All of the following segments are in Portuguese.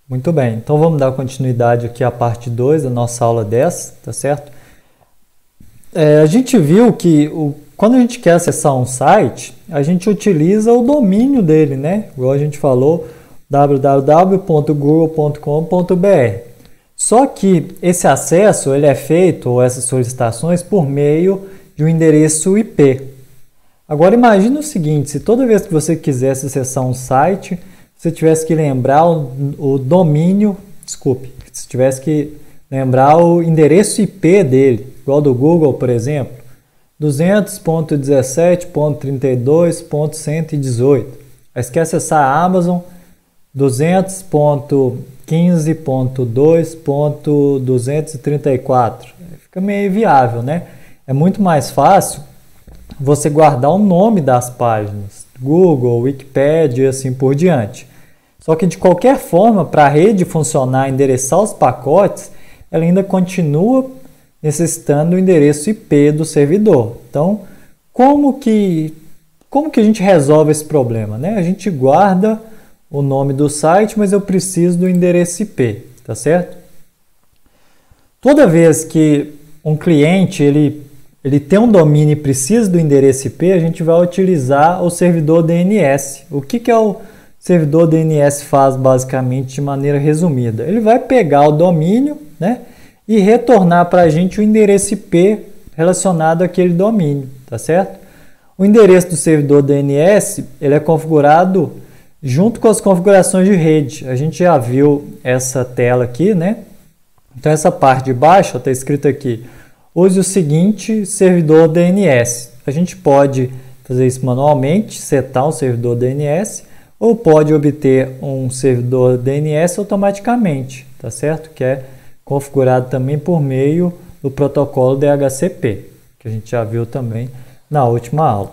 Muito bem, então vamos dar continuidade aqui à parte 2 da nossa aula 10, tá certo? A gente viu que quando a gente quer acessar um site, a gente utiliza o domínio dele, né? Igual a gente falou, www.google.com.br. Só que esse acesso ele é feito, ou essas solicitações, por meio de um endereço IP. Agora imagine o seguinte, se toda vez que você quisesse acessar um site, você tivesse que lembrar o domínio, se tivesse que lembrar o endereço IP dele, igual do Google, por exemplo, 200.17.32.118. Aí você quer acessar a Amazon 200.15.2.234. Fica meio inviável, né? É muito mais fácil você guardar o nome das páginas, Google, Wikipedia e assim por diante. Só que de qualquer forma, para a rede funcionar, endereçar os pacotes, ela ainda continua necessitando do endereço IP do servidor. Então, como que a gente resolve esse problema, né? A gente guarda o nome do site, mas eu preciso do endereço IP, tá certo? Toda vez que um cliente ele tem um domínio e precisa do endereço IP, a gente vai utilizar o servidor DNS. O que é o servidor DNS faz basicamente de maneira resumida? Ele vai pegar o domínio, né, e retornar para a gente o endereço IP relacionado àquele domínio, tá certo? O endereço do servidor DNS ele é configurado junto com as configurações de rede. A gente já viu essa tela aqui, né? Então essa parte de baixo está escrito aqui: use o seguinte servidor DNS. A gente pode fazer isso manualmente, setar um servidor DNS, ou pode obter um servidor DNS automaticamente, tá certo? Que é configurado também por meio do protocolo DHCP, que a gente já viu também na última aula.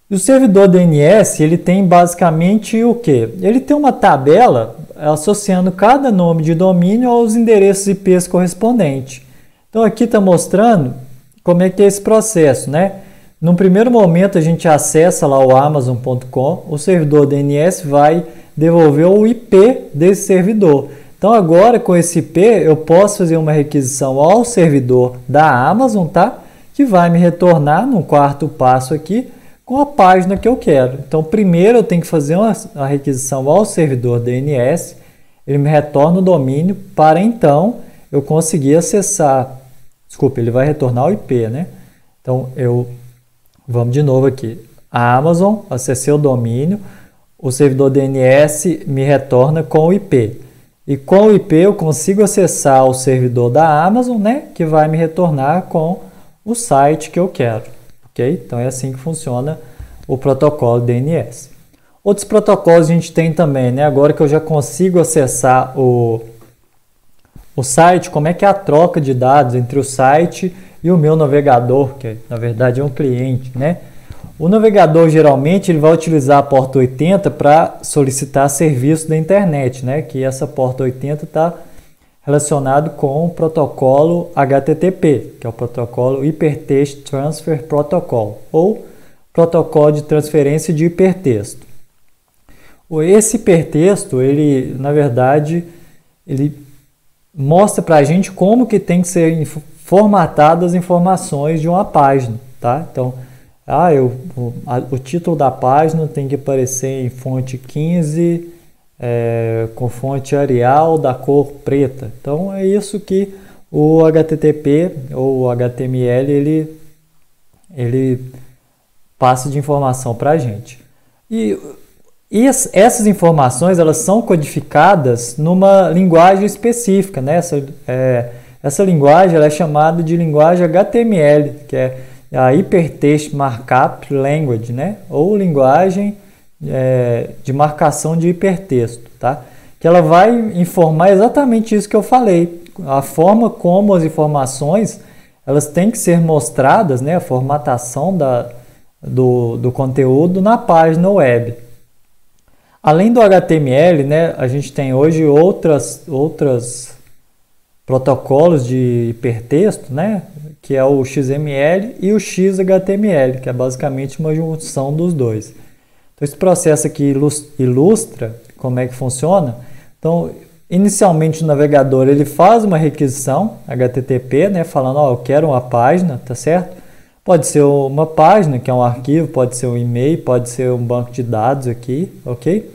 E o servidor DNS, ele tem basicamente o quê? Ele tem uma tabela associando cada nome de domínio aos endereços IPs correspondentes. Então aqui está mostrando como é que é esse processo, né? Num primeiro momento a gente acessa lá o Amazon.com, o servidor DNS vai devolver o IP desse servidor. Então agora com esse IP eu posso fazer uma requisição ao servidor da Amazon, tá? Que vai me retornar no quarto passo aqui com a página que eu quero. Então primeiro eu tenho que fazer uma requisição ao servidor DNS, ele me retorna o domínio para então eu conseguir acessar. Desculpa, ele vai retornar o IP, né? Então, vamos de novo aqui. A Amazon, acessei o domínio, o servidor DNS me retorna com o IP. E com o IP eu consigo acessar o servidor da Amazon, né? Que vai me retornar com o site que eu quero, ok? Então, é assim que funciona o protocolo DNS. Outros protocolos a gente tem também, né? Agora que eu já consigo acessar o site, como é que é a troca de dados entre o site e o meu navegador, que na verdade é um cliente, né? O navegador geralmente ele vai utilizar a porta 80 para solicitar serviço da internet, né? Que essa porta 80 está relacionado com o protocolo HTTP, que é o protocolo Hypertext Transfer Protocol, ou protocolo de transferência de hipertexto. Esse hipertexto, ele, na verdade, ele mostra para a gente como que tem que ser formatadas as informações de uma página, tá? Então, o título da página tem que aparecer em fonte 15, com fonte Arial da cor preta. Então, é isso que o HTTP ou o HTML ele passa de informação para a gente. E essas informações elas são codificadas numa linguagem específica, né? Essa linguagem ela é chamada de linguagem HTML, que é a Hypertext Markup Language, né? Ou linguagem de marcação de hipertexto, tá? Que ela vai informar exatamente isso que eu falei, a forma como as informações elas têm que ser mostradas, né? A formatação do conteúdo na página web. Além do HTML, né, a gente tem hoje outros protocolos de hipertexto, né, que é o XML e o XHTML, que é basicamente uma junção dos dois. Então, esse processo aqui ilustra como é que funciona. Então, inicialmente o navegador ele faz uma requisição HTTP, né, falando, ó, eu quero uma página, tá certo? Pode ser uma página, que é um arquivo, pode ser um e-mail, pode ser um banco de dados aqui, ok?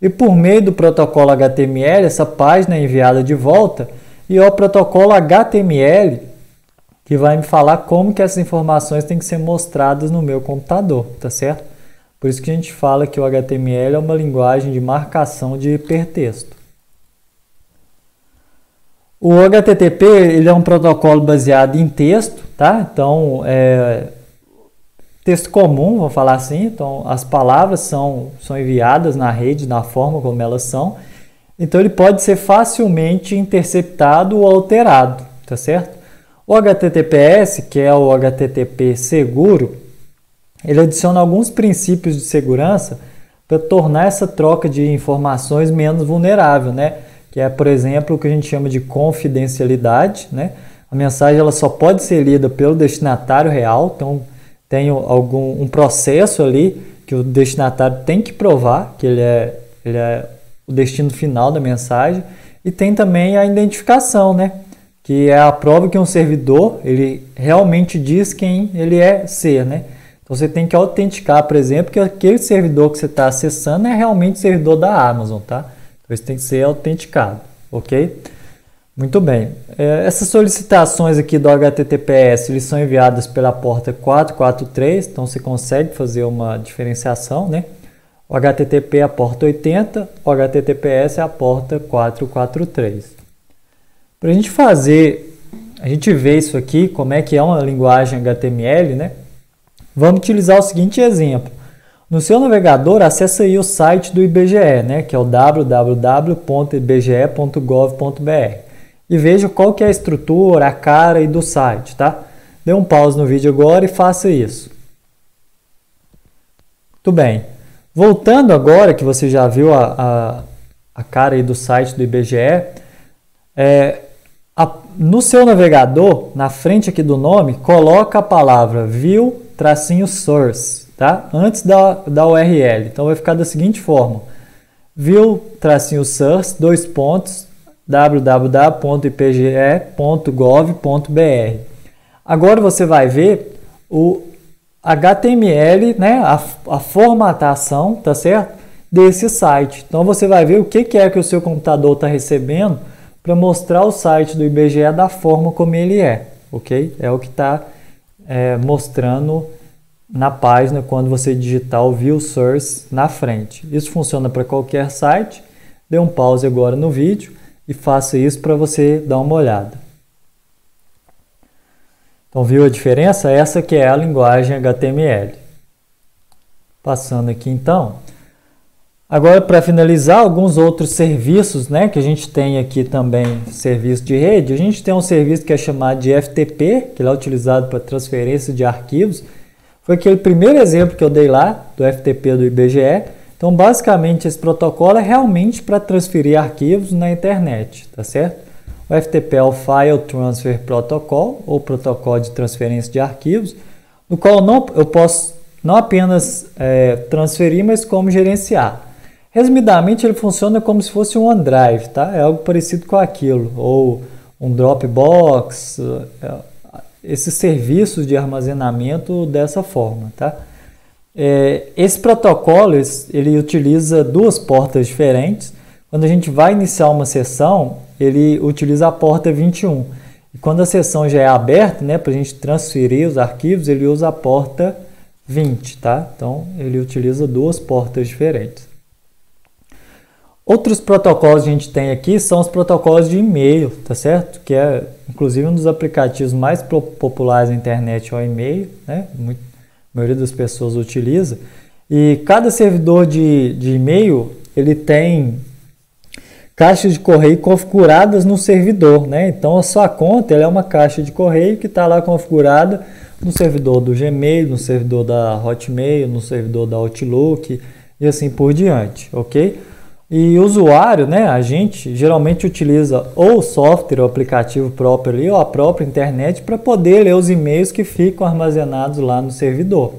E por meio do protocolo HTML, essa página é enviada de volta e é o protocolo HTML que vai me falar como que essas informações têm que ser mostradas no meu computador, tá certo? Por isso que a gente fala que o HTML é uma linguagem de marcação de hipertexto. O HTTP ele é um protocolo baseado em texto, tá? Então, texto comum, vamos falar assim. Então, as palavras são enviadas na rede, na forma como elas são. Então, ele pode ser facilmente interceptado ou alterado, tá certo? O HTTPS, que é o HTTP seguro, ele adiciona alguns princípios de segurança para tornar essa troca de informações menos vulnerável, né? Que é, por exemplo, o que a gente chama de confidencialidade, né? A mensagem ela só pode ser lida pelo destinatário real, então tem um processo ali que o destinatário tem que provar que ele é o destino final da mensagem, e tem também a identificação, né? Que é a prova que um servidor ele realmente diz quem ele é ser, né? Então você tem que autenticar, por exemplo, que aquele servidor que você está acessando é realmente o servidor da Amazon, tá? Então isso tem que ser autenticado, ok? Muito bem. Essas solicitações aqui do HTTPS eles são enviadas pela porta 443, então você consegue fazer uma diferenciação, né? O HTTP é a porta 80, o HTTPS é a porta 443. Para a gente ver isso aqui, como é que é uma linguagem HTML, né? Vamos utilizar o seguinte exemplo. No seu navegador, acesse aí o site do IBGE, né? Que é o www.ibge.gov.br, e veja qual que é a estrutura, a cara aí do site, tá? Dê um pause no vídeo agora e faça isso. Muito bem. Voltando agora, que você já viu a cara aí do site do IBGE, no seu navegador, na frente aqui do nome, coloca a palavra view-source, tá? Antes da URL. Então vai ficar da seguinte forma: view-source, www.ipge.gov.br. Agora você vai ver o HTML, né? A formatação, tá certo? Desse site. Então você vai ver o que é que o seu computador está recebendo para mostrar o site do IBGE da forma como ele é, ok? É o que está mostrando na página quando você digitar o View Source na frente. Isso funciona para qualquer site. Dê um pause agora no vídeo e faça isso para você dar uma olhada. Então, viu a diferença? Essa que é a linguagem HTML. Passando aqui então. Agora, para finalizar, alguns outros serviços, né, que a gente tem aqui também, serviço de rede. A gente tem um serviço que é chamado de FTP, que é utilizado para transferência de arquivos. Foi aquele primeiro exemplo que eu dei lá, do FTP do IBGE. Então, basicamente, esse protocolo é realmente para transferir arquivos na internet, tá certo? O FTP é o File Transfer Protocol, ou protocolo de transferência de arquivos, no qual eu posso não apenas transferir, mas como gerenciar. Resumidamente, ele funciona como se fosse um OneDrive, tá? É algo parecido com aquilo, ou um Dropbox, esses serviços de armazenamento dessa forma, tá? Esse protocolo, ele utiliza duas portas diferentes. Quando a gente vai iniciar uma sessão, ele utiliza a porta 21. E quando a sessão já é aberta, né, para a gente transferir os arquivos, ele usa a porta 20, tá? Então, ele utiliza duas portas diferentes. Outros protocolos que a gente tem aqui são os protocolos de e-mail, tá certo? Que é, inclusive, um dos aplicativos mais populares na internet é o e-mail, né? A maioria das pessoas utiliza. E cada servidor de e-mail, ele tem caixas de correio configuradas no servidor, né? Então, a sua conta ela é uma caixa de correio que está lá configurada no servidor do Gmail, no servidor da Hotmail, no servidor da Outlook e assim por diante, ok? E o usuário, né, a gente geralmente utiliza ou o software, o aplicativo próprio ali, ou a própria internet para poder ler os e-mails que ficam armazenados lá no servidor.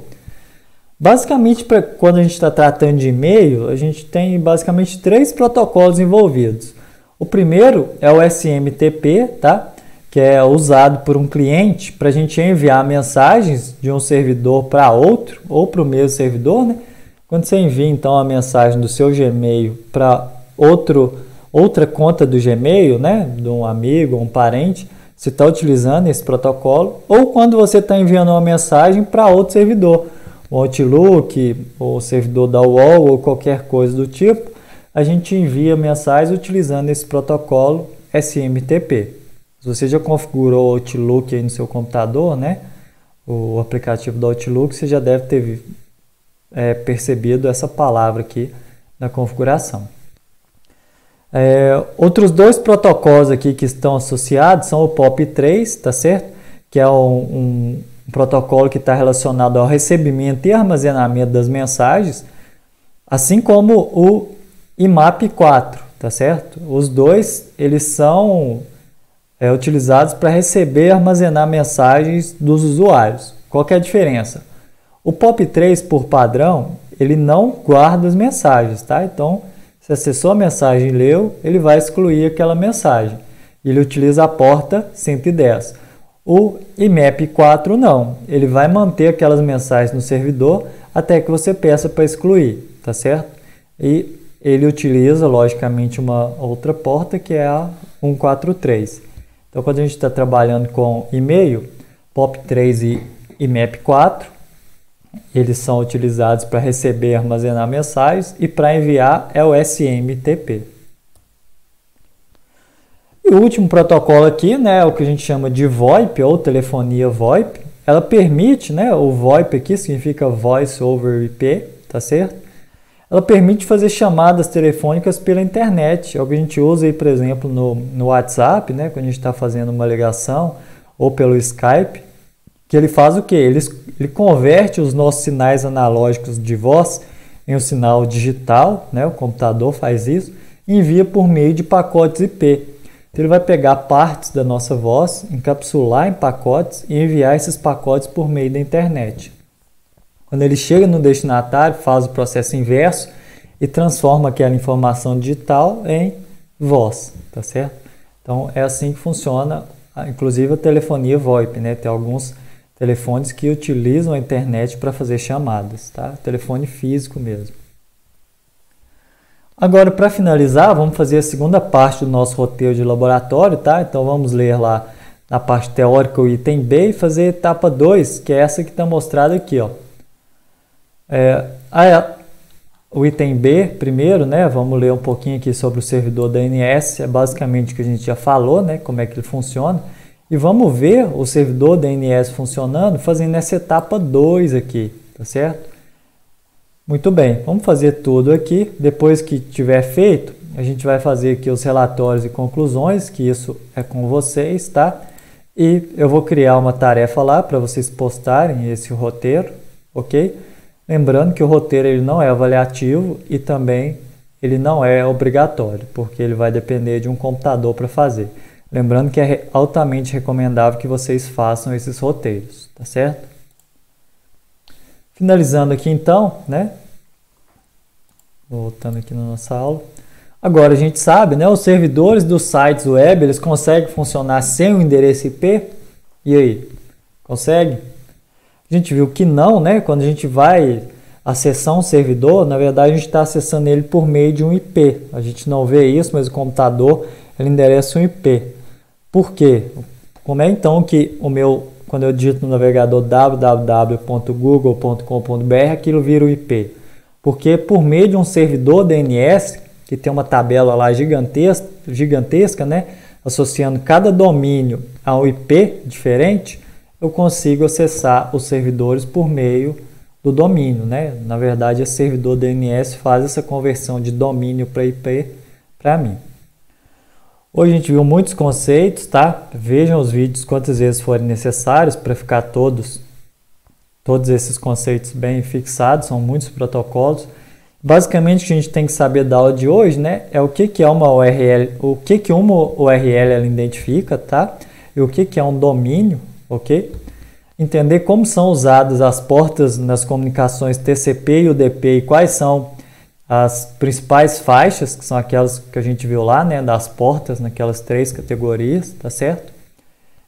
Basicamente, quando a gente está tratando de e-mail, a gente tem basicamente 3 protocolos envolvidos. O primeiro é o SMTP, tá? Que é usado por um cliente para a gente enviar mensagens de um servidor para outro, ou para o mesmo servidor, né? Quando você envia, então, a mensagem do seu Gmail para outra conta do Gmail, né? De um amigo ou um parente, você está utilizando esse protocolo. Ou quando você está enviando uma mensagem para outro servidor, o Outlook, ou o servidor da UOL, ou qualquer coisa do tipo, a gente envia mensagem utilizando esse protocolo SMTP. Se você já configurou o Outlook aí no seu computador, né, o aplicativo do Outlook, você já deve ter percebido essa palavra aqui na configuração. Outros 2 protocolos aqui que estão associados são o POP3, tá certo? Que é um protocolo que está relacionado ao recebimento e armazenamento das mensagens, assim como o IMAP4, tá certo? Os dois, eles são utilizados para receber e armazenar mensagens dos usuários. Qual que é a diferença? O POP3, por padrão, ele não guarda as mensagens, tá? Então, se acessou a mensagem e leu, ele vai excluir aquela mensagem. Ele utiliza a porta 110. O IMAP4 não, ele vai manter aquelas mensagens no servidor até que você peça para excluir, tá certo? E ele utiliza, logicamente, uma outra porta que é a 143. Então, quando a gente está trabalhando com e-mail, POP3 e IMAP4, eles são utilizados para receber e armazenar mensagens, e para enviar é o SMTP. E o último protocolo aqui, né, é o que a gente chama de VoIP, ou telefonia VoIP. Ela permite, né, o VoIP aqui significa Voice over IP, tá certo? Ela permite fazer chamadas telefônicas pela internet. É o que a gente usa aí, por exemplo, no WhatsApp, né, quando a gente está fazendo uma ligação, ou pelo Skype, que ele faz o quê? Ele converte os nossos sinais analógicos de voz em um sinal digital, né, o computador faz isso, e envia por meio de pacotes IP. Então, ele vai pegar partes da nossa voz, encapsular em pacotes e enviar esses pacotes por meio da internet. Quando ele chega no destinatário, faz o processo inverso e transforma aquela informação digital em voz, tá certo? Então, é assim que funciona, inclusive a telefonia VoIP, né? Tem alguns telefones que utilizam a internet para fazer chamadas, tá? Telefone físico mesmo. Agora, para finalizar, vamos fazer a segunda parte do nosso roteiro de laboratório, tá? Então, vamos ler lá na parte teórica o item B e fazer a etapa 2, que é essa que está mostrada aqui, ó. O item B, primeiro, né? Vamos ler um pouquinho aqui sobre o servidor DNS, é basicamente o que a gente já falou, né? Como é que ele funciona. E vamos ver o servidor DNS funcionando fazendo essa etapa 2 aqui, tá certo? Muito bem, vamos fazer tudo aqui. Depois que tiver feito, a gente vai fazer aqui os relatórios e conclusões, que isso é com vocês, tá? E eu vou criar uma tarefa lá para vocês postarem esse roteiro, ok? Lembrando que o roteiro ele não é avaliativo e também ele não é obrigatório, porque ele vai depender de um computador para fazer. Lembrando que é altamente recomendável que vocês façam esses roteiros, tá certo? Finalizando aqui então, né? Voltando aqui na nossa aula. Agora a gente sabe, né? Os servidores dos sites web, eles conseguem funcionar sem o endereço IP? E aí? Consegue? A gente viu que não, né? Quando a gente vai acessar um servidor, na verdade a gente está acessando ele por meio de um IP. A gente não vê isso, mas o computador ele endereça um IP. Por quê? Como é então que quando eu digito no navegador www.google.com.br, aquilo vira o IP? Porque por meio de um servidor DNS, que tem uma tabela lá gigantesca, né, associando cada domínio a um IP diferente, eu consigo acessar os servidores por meio do domínio, né? Na verdade, esse servidor DNS faz essa conversão de domínio para IP para mim. Hoje a gente viu muitos conceitos, tá? Vejam os vídeos quantas vezes forem necessários para ficar todos esses conceitos bem fixados, são muitos protocolos. Basicamente o que a gente tem que saber da aula de hoje, né, é o que é uma URL, o que uma URL ela identifica, tá? E o que é um domínio, ok? entender como são usadas as portas nas comunicações TCP e UDP e quais são as principais faixas, que são aquelas que a gente viu lá, né, das portas naquelas 3 categorias, tá certo?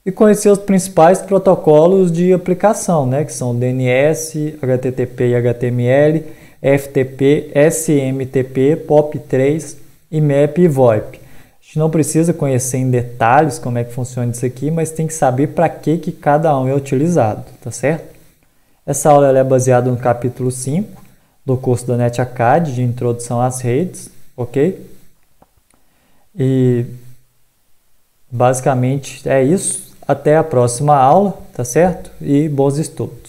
E conhecer os principais protocolos de aplicação, né, que são DNS, HTTP e HTML, FTP, SMTP, POP3, IMAP e VoIP. A gente não precisa conhecer em detalhes como é que funciona isso aqui, mas tem que saber para que cada um é utilizado, tá certo? Essa aula ela é baseada no capítulo 5 do curso da NetAcad, de Introdução às Redes, ok? E basicamente é isso. Até a próxima aula, tá certo? E bons estudos.